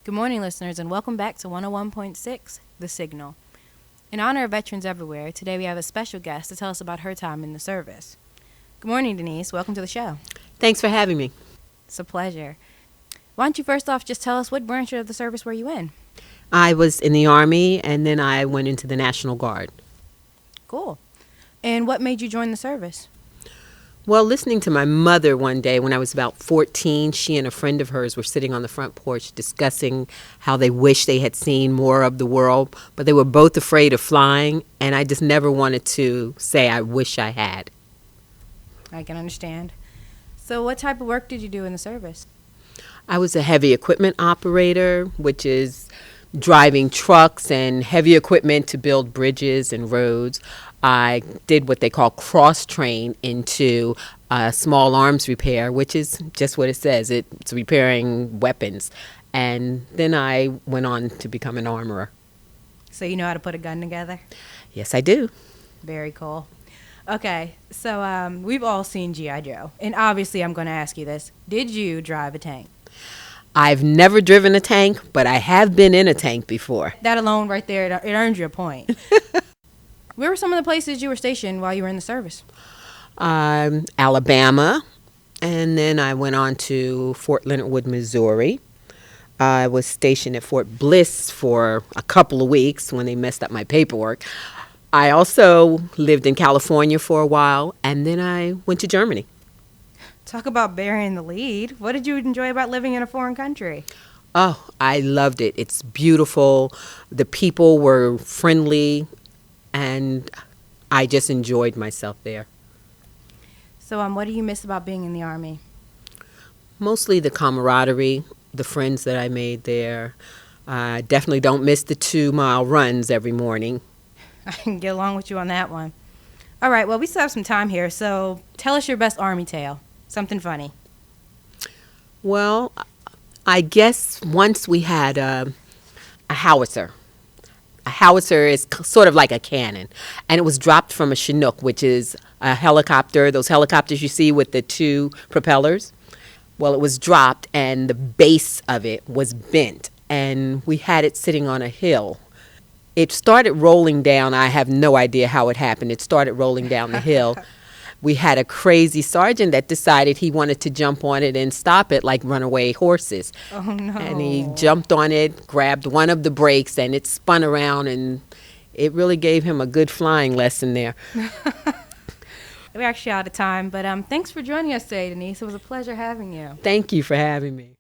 Good morning, listeners, and welcome back to 101.6, The Signal. In honor of veterans everywhere, today we have a special guest to tell us about her time in the service. Good morning, Denise. Welcome to the show. Thanks for having me. It's a pleasure. Why don't you first off just tell us what branch of the service were you in? I was in the Army, and then I went into the National Guard. Cool. And what made you join the service? Well, listening to my mother one day when I was about 14, she and a friend of hers were sitting on the front porch discussing how they wish they had seen more of the world, but they were both afraid of flying, and I just never wanted to say I wish I had. I can understand. So what type of work did you do in the service? I was a heavy equipment operator, which is driving trucks and heavy equipment to build bridges and roads. I did what they call cross-train into small arms repair, which is just what it says. It's repairing weapons. And then I went on to become an armorer. So you know how to put a gun together? Yes, I do. Very cool. Okay, so we've all seen G.I. Joe. And obviously I'm going to ask you this. Did you drive a tank? I've never driven a tank, but I have been in a tank before. That alone right there, it earned you a point. Where were some of the places you were stationed while you were in the service? Alabama, and then I went on to Fort Leonard Wood, Missouri. I was stationed at Fort Bliss for a couple of weeks when they messed up my paperwork. I also lived in California for a while, and then I went to Germany. Talk about burying the lead. What did you enjoy about living in a foreign country? Oh, I loved it. It's beautiful. The people were friendly, and I just enjoyed myself there. So what do you miss about being in the Army? Mostly the camaraderie, the friends that I made there. I definitely don't miss the 2-mile runs every morning. I can get along with you on that one. All right, well, we still have some time here, so tell us your best Army tale. Something funny. Well, I guess once we had a howitzer. A howitzer is sort of like a cannon, and it was dropped from a Chinook, which is a helicopter, those helicopters you see with the 2 propellers. Well, it was dropped, and the base of it was bent, and we had it sitting on a hill. It started rolling down. I have no idea how it happened. It started rolling down the hill. We had a crazy sergeant that decided he wanted to jump on it and stop it like runaway horses. Oh, no. And he jumped on it, grabbed one of the brakes, and it spun around, and it really gave him a good flying lesson there. We're actually out of time, but thanks for joining us today, Denise. It was a pleasure having you. Thank you for having me.